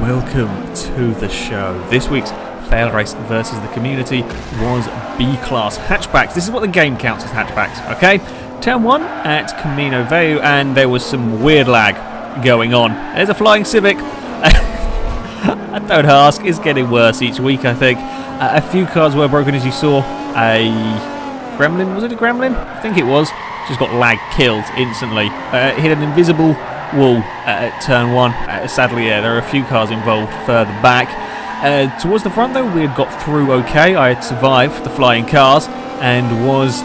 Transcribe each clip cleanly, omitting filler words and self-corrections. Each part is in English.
welcome to the show. This week's FailRace versus the community was B-Class Hatchbacks. This is what the game counts as hatchbacks, okay? Turn 1 at Kamino, and there was some weird lag going on. There's a flying Civic. I don't ask, it's getting worse each week, I think. A few cars were broken, as you saw. A Gremlin, was it a Gremlin? I think it was. Just got lag killed instantly. Hit an invisible wall at turn 1. Sadly, yeah, there are a few cars involved further back. Towards the front, though, we had got through okay. I had survived the flying cars and was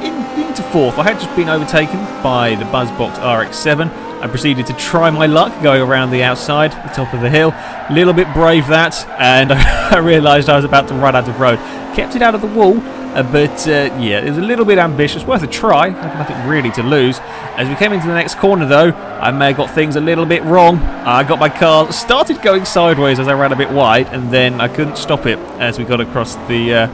into 4th. I had just been overtaken by the Buzzbox RX-7. I proceeded to try my luck going around the outside, the top of the hill. A little bit brave that, and I realised I was about to run out of road. Kept it out of the wall, but yeah, it was a little bit ambitious. Worth a try. Had nothing really to lose. As we came into the next corner, though, I may have got things a little bit wrong. I got my car started going sideways as I ran a bit wide, and then I couldn't stop it as we got across the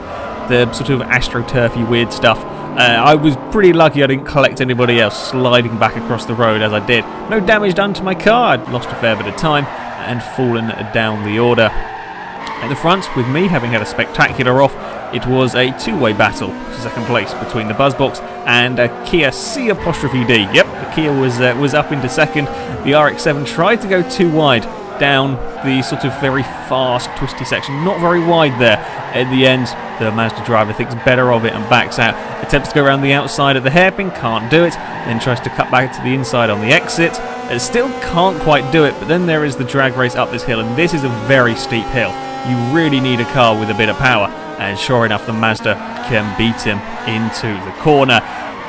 sort of astroturfy weird stuff. I was pretty lucky I didn't collect anybody else sliding back across the road as I did. No damage done to my car. I'd lost a fair bit of time and fallen down the order. At the front, with me having had a spectacular off, it was a two-way battle for second place between the Buzzbox and a Kia C''D. Yep, the Kia was up into second. The RX-7 tried to go too wide down the sort of very fast, twisty section. Not very wide there. At the end, the Mazda driver thinks better of it and backs out. Attempts to go around the outside of the hairpin, can't do it. Then tries to cut back to the inside on the exit. Still can't quite do it, but then there is the drag race up this hill, and this is a very steep hill. You really need a car with a bit of power, and sure enough, the Mazda can beat him into the corner.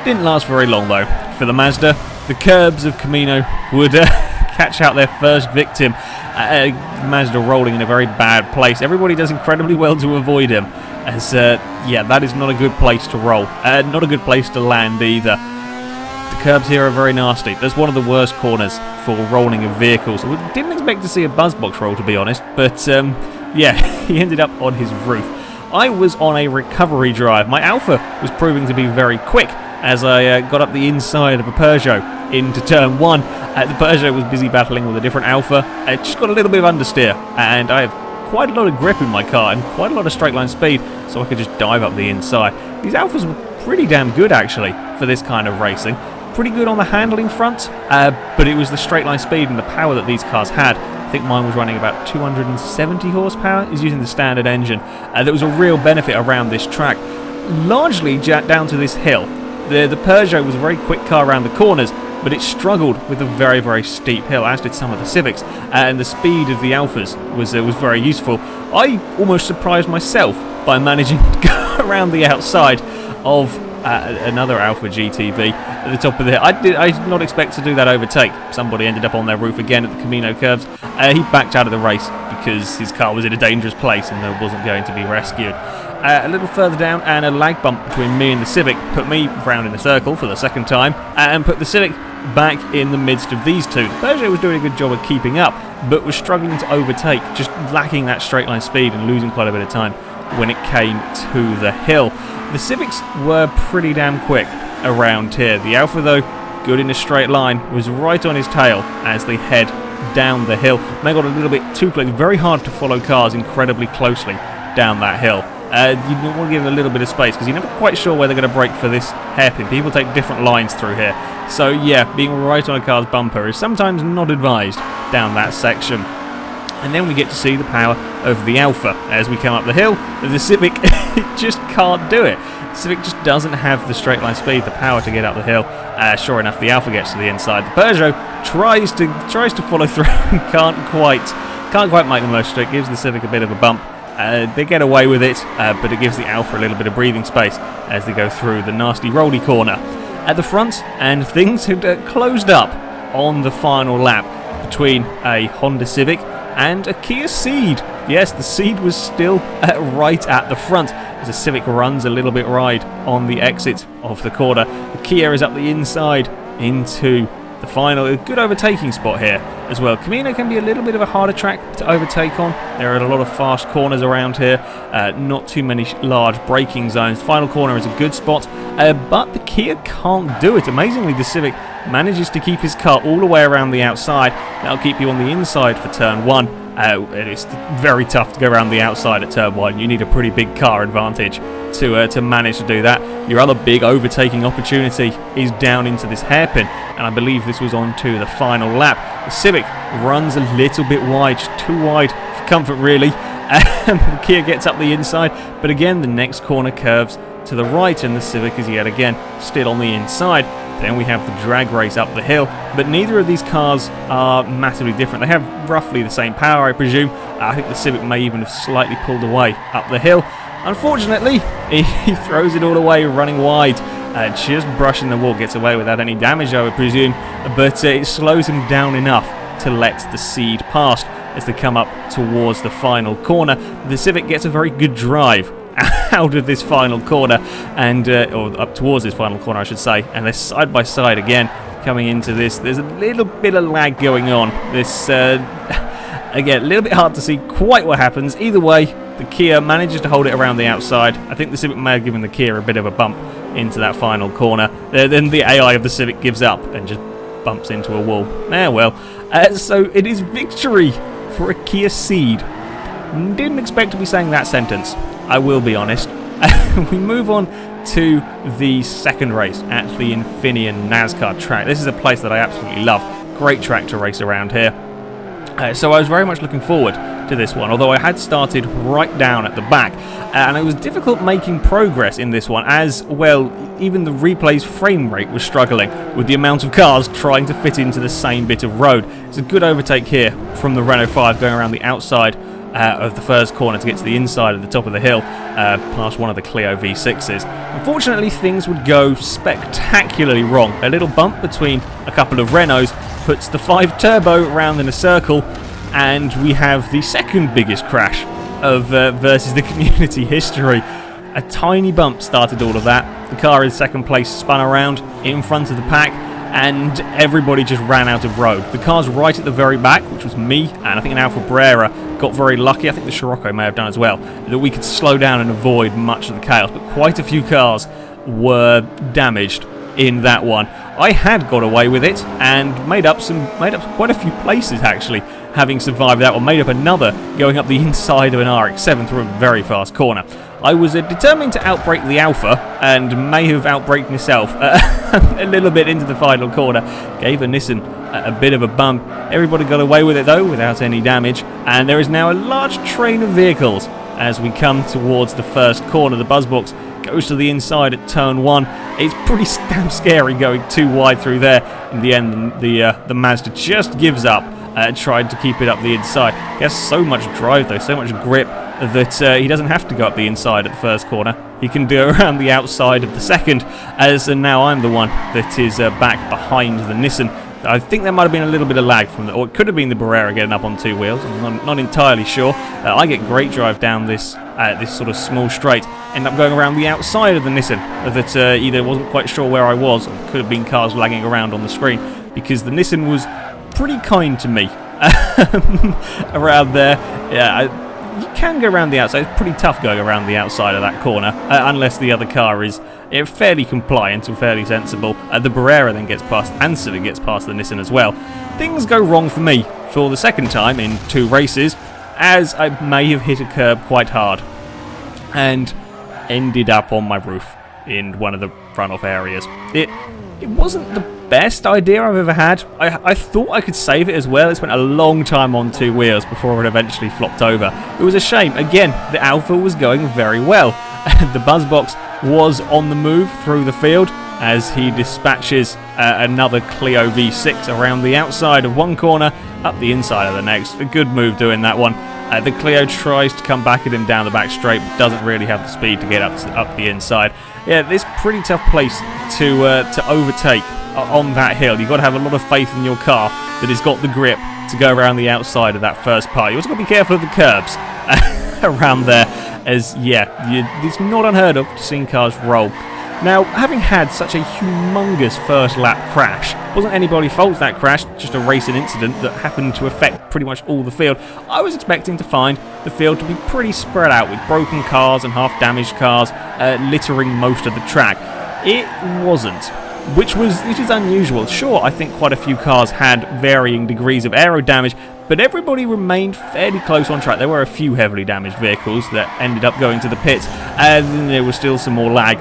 Didn't last very long, though. For the Mazda, the curbs of Kamino would catch out their first victim. Mazda rolling in a very bad place. Everybody does incredibly well to avoid him, as yeah, that is not a good place to roll. Not a good place to land either. The curbs here are very nasty. That's one of the worst corners for rolling of vehicles. We didn't expect to see a Buzzbox roll, to be honest, but yeah, he ended up on his roof. I was on a recovery drive. My Alpha was proving to be very quick as I got up the inside of a Peugeot into turn 1. The Peugeot was busy battling with a different Alpha. It just got a little bit of understeer, and I have quite a lot of grip in my car and quite a lot of straight line speed, so I could just dive up the inside. These Alphas were pretty damn good, actually, for this kind of racing. Pretty good on the handling front, but it was the straight line speed and the power that these cars had. I think mine was running about 270 horsepower. Is using the standard engine. There was a real benefit around this track, largely down to this hill. The Peugeot was a very quick car around the corners, but it struggled with a very, very steep hill, as did some of the Civics, and the speed of the Alphas was very useful. I almost surprised myself by managing to go around the outside of another Alpha GTV at the top of the hill. I did not expect to do that overtake. Somebody ended up on their roof again at the Kamino curves. He backed out of the race because his car was in a dangerous place and wasn't going to be rescued. A little further down, and a lag bump between me and the Civic put me round in a circle for the second time, and put the Civic back in the midst of these two. The Peugeot was doing a good job of keeping up, but was struggling to overtake, just lacking that straight line speed and losing quite a bit of time when it came to the hill. The Civics were pretty damn quick around here. The Alpha, though, good in a straight line, was right on his tail as they head down the hill. They got a little bit too close. Very hard to follow cars incredibly closely down that hill. You want to give them a little bit of space because you're never quite sure where they're going to brake for this hairpin. People take different lines through here. So yeah, being right on a car's bumper is sometimes not advised down that section. And then we get to see the power of the Alpha as we come up the hill. The Civic just can't do it. The Civic just doesn't have the straight line speed, the power to get up the hill. Sure enough, the Alpha gets to the inside. The Peugeot tries to follow through and can't quite make the most of it. Gives the Civic a bit of a bump. They get away with it, but it gives the Alpha a little bit of breathing space as they go through the nasty rolly corner. At the front, and things had closed up on the final lap between a Honda Civic and a Kia Ceed. Yes, the Ceed was still right at the front as the Civic runs a little bit wide on the exit of the corner. The Kia is up the inside into the final. A good overtaking spot here as well. Kamino can be a little bit of a harder track to overtake on. There are a lot of fast corners around here, not too many large braking zones. The final corner is a good spot, but the Kia can't do it. Amazingly, the Civic manages to keep his car all the way around the outside. That'll keep you on the inside for turn 1. And it's very tough to go around the outside at turn 1. You need a pretty big car advantage to manage to do that. Your other big overtaking opportunity is down into this hairpin, and I believe this was on to the final lap. The Civic runs a little bit wide, just too wide for comfort really. The Kia gets up the inside, but again the next corner curves to the right, and the Civic is yet again still on the inside. Then we have the drag race up the hill, but neither of these cars are massively different. They have roughly the same power, I presume. I think the Civic may even have slightly pulled away up the hill. Unfortunately, he throws it all away running wide. Just brushing the wall, gets away without any damage, I would presume, but it slows him down enough to let the seed past as they come up towards the final corner. The Civic gets a very good drive out of this final corner, and or up towards this final corner I should say, and they're side by side again coming into this. There's a little bit of lag going on. This again, a little bit hard to see quite what happens. Either way, the Kia manages to hold it around the outside. I think the Civic may have given the Kia a bit of a bump into that final corner. Then the AI of the Civic gives up and just bumps into a wall. Well, so it is victory for a Kia Ceed. Didn't expect to be saying that sentence, I will be honest. We move on to the second race at the Infineon NASCAR track. This is a place that I absolutely love. Great track to race around here. So I was very much looking forward to this one, although I had started right down at the back, and it was difficult making progress in this one, as well even the replay's frame rate was struggling with the amount of cars trying to fit into the same bit of road. It's a good overtake here from the Renault 5 going around the outside of the first corner to get to the inside of the top of the hill, past one of the Clio V6s. Unfortunately, things would go spectacularly wrong. A little bump between a couple of Renaults puts the 5 Turbo round in a circle, and we have the second biggest crash of versus the community history. A tiny bump started all of that. The car in second place spun around in front of the pack, and everybody just ran out of road. The cars right at the very back, which was me, and I think an Alfa Brera, got very lucky, I think the Scirocco may have done as well, that we could slow down and avoid much of the chaos, but quite a few cars were damaged in that one. I had got away with it and made up quite a few places actually, having survived that one. Made up another going up the inside of an RX-7 through a very fast corner. I was determined to outbrake the Alpha, and may have outbraked myself a little bit into the final corner. Gave a Nissan a bit of a bump. Everybody got away with it though, without any damage, and there is now a large train of vehicles as we come towards the first corner. The Buzzbox goes to the inside at turn 1. It's pretty damn scary going too wide through there. In the end, the Mazda just gives up. Tried to keep it up the inside. He has so much drive though, so much grip, that he doesn't have to go up the inside at the first corner. He can do it around the outside of the second, as now I'm the one that is back behind the Nissan. I think there might have been a little bit of lag from or it could have been the Barrera getting up on 2 wheels. I'm not entirely sure. I get great drive down this this sort of small straight. End up going around the outside of the Nissan that either wasn't quite sure where I was, or could have been cars lagging around on the screen, because the Nissan was pretty kind to me around there. Yeah, you can go around the outside. It's pretty tough going around the outside of that corner, unless the other car is fairly compliant and fairly sensible. The Barrera then gets past, and Civic gets past the Nissan as well. Things go wrong for me for the second time in 2 races, as I may have hit a curb quite hard and ended up on my roof in one of the runoff areas. It wasn't the best idea I've ever had. I thought I could save it as well. It spent a long time on 2 wheels before it eventually flopped over. It was a shame. Again, the Alpha was going very well. The Buzzbox was on the move through the field as he dispatches another Clio V6 around the outside of one corner, up the inside of the next. A good move doing that one. The Clio tries to come back at him down the back straight, but doesn't really have the speed to get up the inside. Yeah, this pretty tough place to overtake on that hill. You've got to have a lot of faith in your car that has got the grip to go around the outside of that first part. You also got to be careful of the curbs around there, as it's not unheard of to see cars roll. Now, having had such a humongous first lap crash, wasn't anybody's fault that crash, just a racing incident that happened to affect pretty much all the field. I was expecting to find the field to be pretty spread out, with broken cars and half-damaged cars littering most of the track. It wasn't. which is unusual. Sure, I think quite a few cars had varying degrees of aero damage, but everybody remained fairly close on track. There were a few heavily damaged vehicles that ended up going to the pits, and there was still some more lag.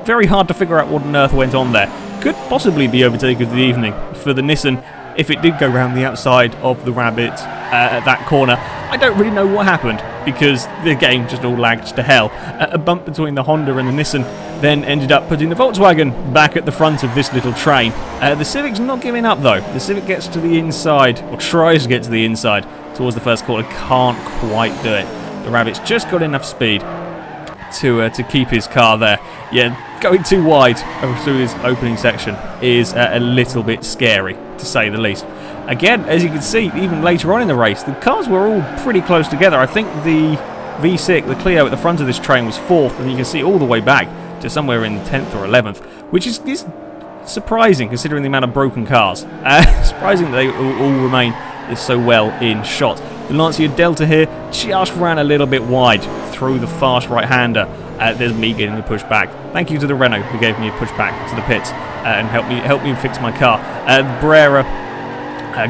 Very hard to figure out what on earth went on there. Could possibly be overtake of the evening for the Nissan if it did go round the outside of the Rabbit at that corner. I don't really know what happened, because the game just all lagged to hell. A bump between the Honda and the Nissan then ended up putting the Volkswagen back at the front of this little train. The Civic's not giving up though. The Civic gets to the inside, or tries to get to the inside towards the first corner, can't quite do it. The Rabbit's just got enough speed to keep his car there. Yeah, going too wide through this opening section is a little bit scary, to say the least. Again, as you can see, even later on in the race, the cars were all pretty close together. I think the V6, the Clio at the front of this train, was 4th, and you can see all the way back to somewhere in 10th or 11th, which is surprising considering the amount of broken cars. Surprising that they all remain so well in shot. The Lancia Delta here just ran a little bit wide through the fast right-hander. There's me getting the push back. Thank you to the Renault who gave me a push back to the pits and helped me fix my car. Barrera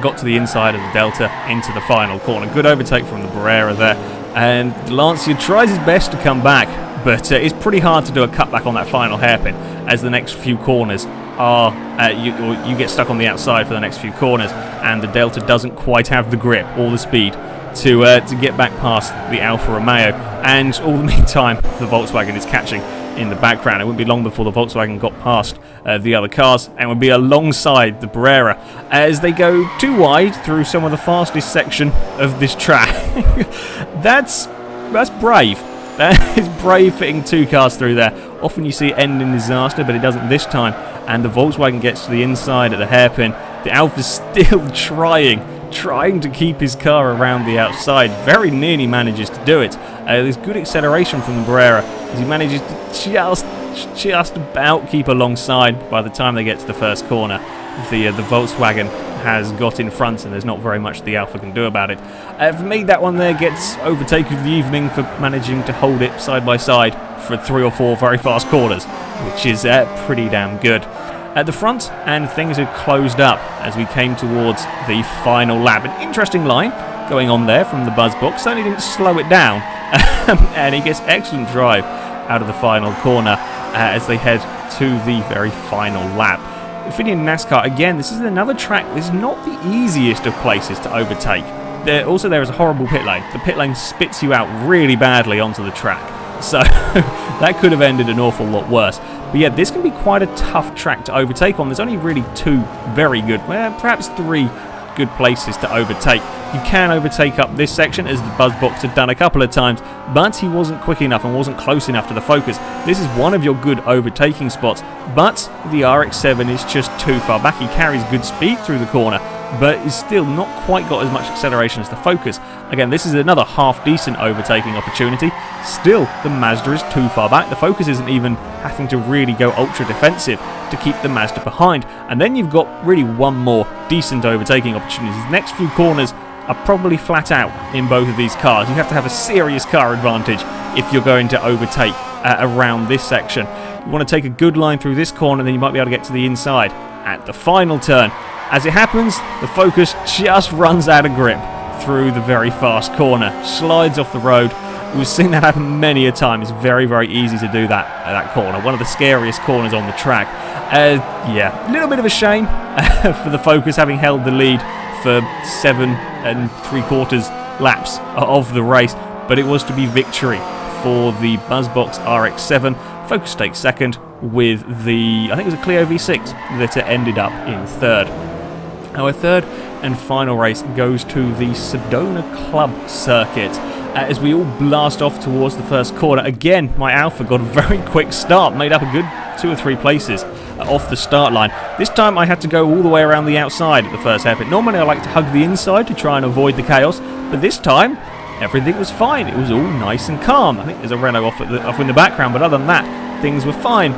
got to the inside of the Delta into the final corner. Good overtake from the Barrera there. And the Lancia tries his best to come back, but it's pretty hard to do a cutback on that final hairpin, as the next few corners are you get stuck on the outside for the next few corners, and the Delta doesn't quite have the grip or the speed to get back past the Alfa Romeo. And all the meantime, the Volkswagen is catching in the background. It wouldn't be long before the Volkswagen got past the other cars and would be alongside the Barrera as they go too wide through some of the fastest section of this track. That's brave. That is brave, fitting 2 cars through there. Often you see it end in disaster, but it doesn't this time. And the Volkswagen gets to the inside at the hairpin. The Alfa's still trying to keep his car around the outside. Very nearly manages to do it. There's good acceleration from the Barrera as he manages to just about keep alongside. By the time they get to the first corner, the Volkswagen has got in front, and there's not very much the Alfa can do about it. For me, that one there gets overtake of the evening for managing to hold it side by side for 3 or 4 very fast corners, which is pretty damn good. At the front, and things had closed up as we came towards the final lap. An interesting line going on there from the buzz box. Certainly didn't slow it down, and he gets excellent drive out of the final corner as they head to the very final lap. Infineon NASCAR, again, this is another track. This is not the easiest of places to overtake. There is a horrible pit lane. The pit lane spits you out really badly onto the track. So that could have ended an awful lot worse. But yeah, this can be quite a tough track to overtake on. There's only really 2 very good, well, perhaps 3 good places to overtake. You can overtake up this section, as the buzz box had done a couple of times, but he wasn't quick enough and wasn't close enough to the focus. This is one of your good overtaking spots, but the RX-7 is just too far back. He carries good speed through the corner, but is still not quite got as much acceleration as the Focus. Again, this is another half-decent overtaking opportunity. Still, the Mazda is too far back. The Focus isn't even having to really go ultra-defensive to keep the Mazda behind. And then you've got really one more decent overtaking opportunity. The next few corners are probably flat out in both of these cars. You have to have a serious car advantage if you're going to overtake around this section. You want to take a good line through this corner, then you might be able to get to the inside at the final turn. As it happens, the Focus just runs out of grip through the very fast corner, slides off the road. We've seen that happen many a time. It's very, very easy to do that at that corner. One of the scariest corners on the track. Yeah, a little bit of a shame for the Focus, having held the lead for 7 3/4 laps of the race, but it was to be victory for the Buzzbox RX-7. Focus takes second with the, I think it was a Clio V6 that ended up in third. Our third and final race goes to the Sedona Club Circuit as we all blast off towards the first corner. Again, my Alfa got a very quick start, made up a good 2 or 3 places off the start line. This time I had to go all the way around the outside at the first hairpin. Normally I like to hug the inside to try and avoid the chaos, but this time everything was fine. It was all nice and calm. I think there's a Renault off in the background, but other than that, things were fine.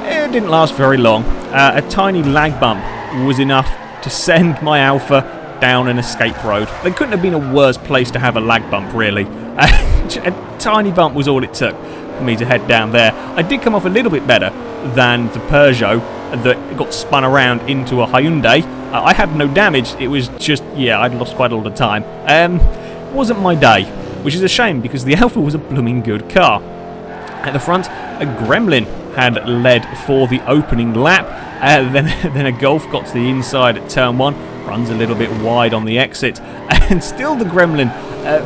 It didn't last very long. A tiny lag bump was enough to send my Alfa down an escape road. There couldn't have been a worse place to have a lag bump, really. A tiny bump was all it took for me to head down there. I did come off a little bit better than the Peugeot that got spun around into a Hyundai. I had no damage, it was just, yeah, I'd lost quite a lot of time. Wasn't my day, which is a shame because the Alpha was a blooming good car. At the front, a Gremlin had led for the opening lap. Then a Golf got to the inside at turn 1, runs a little bit wide on the exit, and still the Gremlin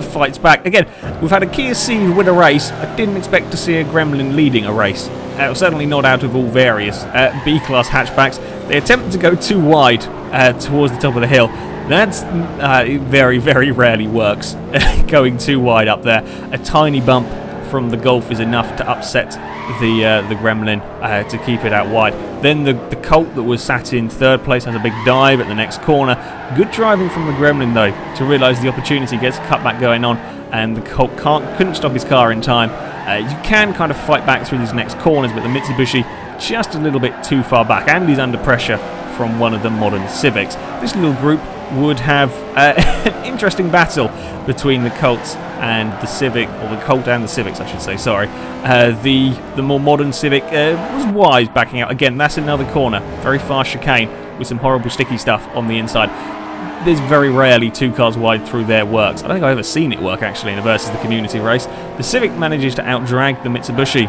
fights back. Again, we've had a Kia Ceed win a race. I didn't expect to see a Gremlin leading a race. Certainly not out of all various B-class hatchbacks. They attempted to go too wide towards the top of the hill. That's very, very rarely works, going too wide up there. A tiny bump from the Golf is enough to upset the Gremlin to keep it out wide. Then the Colt that was sat in third place has a big dive at the next corner. Good driving from the Gremlin though to realise the opportunity, gets a cutback going on, and the Colt couldn't stop his car in time. You can kind of fight back through these next corners, but the Mitsubishi just a little bit too far back, and he's under pressure from one of the modern Civics. This little group would have an interesting battle between the Colts and the Civic, or the Colt and the Civics, I should say, sorry. The more modern Civic was wise backing out. Again, that's another corner, very fast chicane with some horrible sticky stuff on the inside. There's very rarely 2 cars wide through there works. I don't think I've ever seen it work actually in a versus the community race. The Civic manages to outdrag the Mitsubishi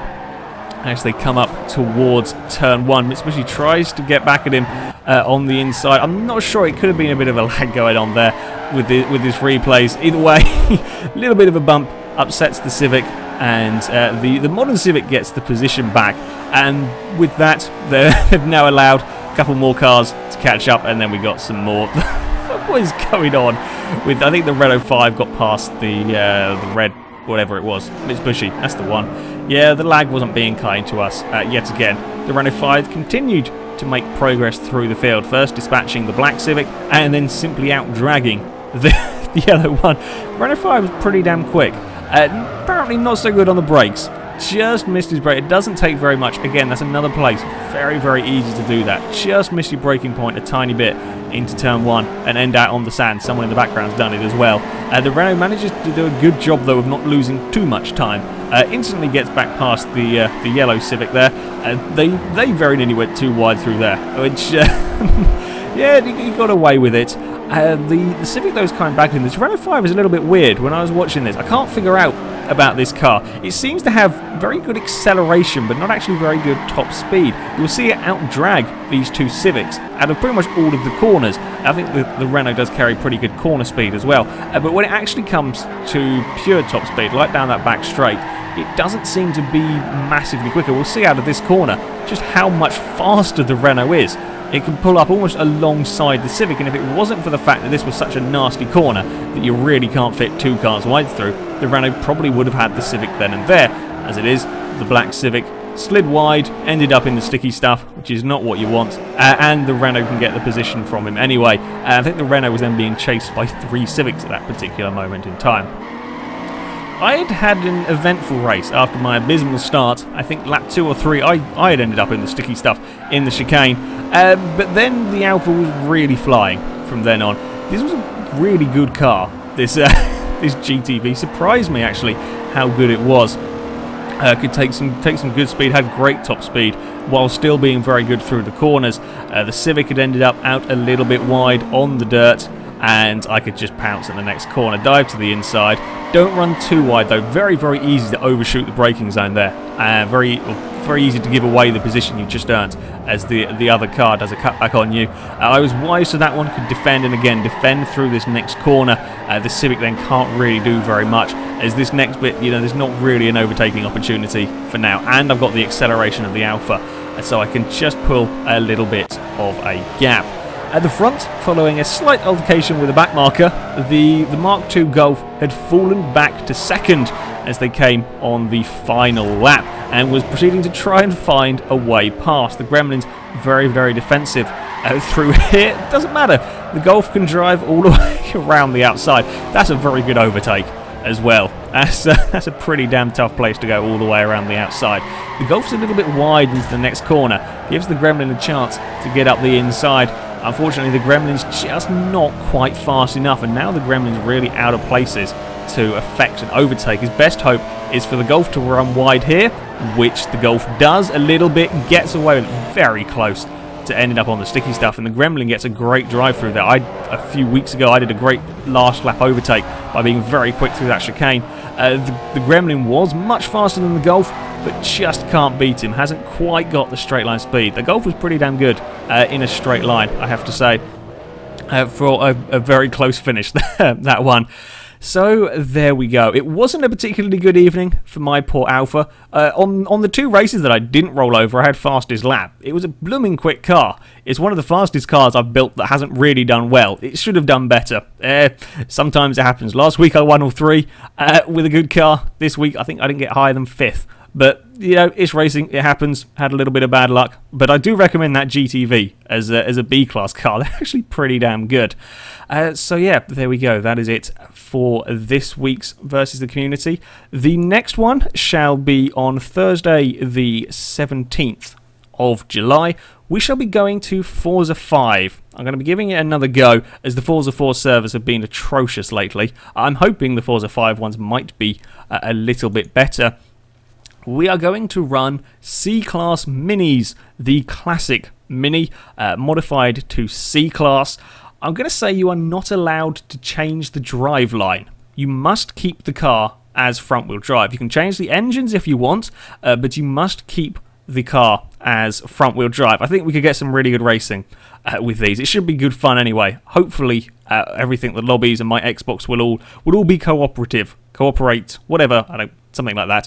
as they come up towards turn 1. Mitsubishi tries to get back at him on the inside. I'm not sure, it could have been a bit of a lag going on there with his replays. Either way, a little bit of a bump upsets the Civic, and the modern Civic gets the position back. And with that, they've now allowed a couple more cars to catch up, and then we got some more. What is going on with, I think the Renault 5 got past the red, whatever it was, Mitsubishi, that's the one. Yeah, the lag wasn't being kind to us yet again. The Renault 5 continued to make progress through the field, first dispatching the black Civic and then simply out-dragging the yellow one. Renault 5 was pretty damn quick. Apparently not so good on the brakes. Just missed his brake. It doesn't take very much. Again, that's another place. Very, very easy to do that. Just miss your braking point a tiny bit into turn 1 and end out on the sand. Someone in the background's done it as well. The Renault manages to do a good job, though, of not losing too much time. Instantly gets back past the yellow Civic there. They very nearly went too wide through there, which, yeah, he got away with it. The Civic, though, is coming back in. This Renault 5 is a little bit weird when I was watching this. I can't figure out about this car. It seems to have very good acceleration, but not actually very good top speed. You'll see it out-drag these 2 Civics out of pretty much all of the corners. I think the Renault does carry pretty good corner speed as well. But when it actually comes to pure top speed, like down that back straight, it doesn't seem to be massively quicker. We'll see out of this corner just how much faster the Renault is. It can pull up almost alongside the Civic, and if it wasn't for the fact that this was such a nasty corner that you really can't fit 2 cars wide through, the Renault probably would have had the Civic then and there. As it is, the black Civic slid wide, ended up in the sticky stuff, which is not what you want, and the Renault can get the position from him anyway. I think the Renault was then being chased by 3 Civics at that particular moment in time. I'd had an eventful race after my abysmal start. I think lap 2 or 3 I had ended up in the sticky stuff in the chicane, but then the Alpha was really flying from then on. This was a really good car. This this GTV surprised me actually how good it was. Could take some good speed, had great top speed while still being very good through the corners. The Civic had ended up out a little bit wide on the dirt, and I could just pounce at the next corner, dive to the inside. Don't run too wide though, very, very easy to overshoot the braking zone there. Very easy to give away the position you just earned as the other car does a cutback on you. I was wise to that one, could defend, and again defend through this next corner. The Civic then can't really do very much, as this next bit, you know, there's not really an overtaking opportunity for now, and I've got the acceleration of the Alpha, so I can just pull a little bit of a gap. At the front, following a slight altercation with a back marker, the Mark II Golf had fallen back to second as they came on the final lap and was proceeding to try and find a way past. The Gremlin's very, very defensive through here. It doesn't matter. The Golf can drive all the way around the outside. That's a very good overtake as well. That's a pretty damn tough place to go all the way around the outside. The Golf's a little bit wide into the next corner. Gives the Gremlin a chance to get up the inside. Unfortunately, the Gremlin's just not quite fast enough, and now the Gremlin's really out of places to affect an overtake. His best hope is for the Golf to run wide here, which the Golf does a little bit, gets away with it, very close to ending up on the sticky stuff, and the Gremlin gets a great drive through there. A few weeks ago I did a great last lap overtake by being very quick through that chicane. The Gremlin was much faster than the Golf, but just can't beat him, hasn't quite got the straight line speed. The Golf was pretty damn good in a straight line, I have to say, for a very close finish, that one. So there we go. It wasn't a particularly good evening for my poor Alpha. On the 2 races that I didn't roll over, I had fastest lap. It was a blooming quick car. It's one of the fastest cars I've built that hasn't really done well. It should have done better. Sometimes it happens. Last week I won all 3 with a good car. This week I think I didn't get higher than 5th. But, you know, it's racing, it happens, had a little bit of bad luck. But I do recommend that GTV as a B-class car. They're actually pretty damn good. So yeah, there we go. That is it for this week's Versus the Community. The next one shall be on Thursday the 17th of July. We shall be going to Forza 5. I'm going to be giving it another go, as the Forza 4 servers have been atrocious lately. I'm hoping the Forza 5 ones might be a little bit better. We are going to run C-Class Minis, the classic Mini, modified to C-Class. I'm going to say you are not allowed to change the drive line. You must keep the car as front-wheel drive. You can change the engines if you want, but you must keep the car as front-wheel drive. I think we could get some really good racing with these. It should be good fun anyway. Hopefully, everything, the lobbies and my Xbox will all be cooperate, whatever. I don't. Something like that,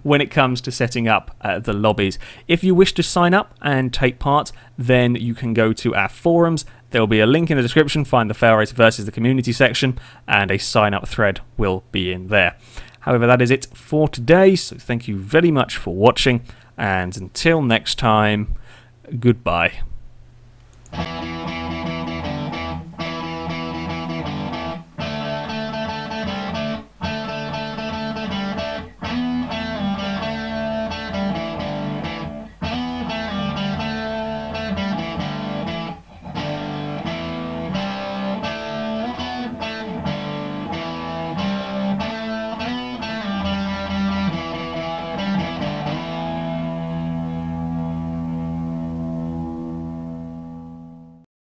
when it comes to setting up the lobbies. If you wish to sign up and take part, then you can go to our forums. There will be a link in the description, find the FailRace versus the community section, and a sign up thread will be in there. However, that is it for today, so thank you very much for watching, and until next time, goodbye.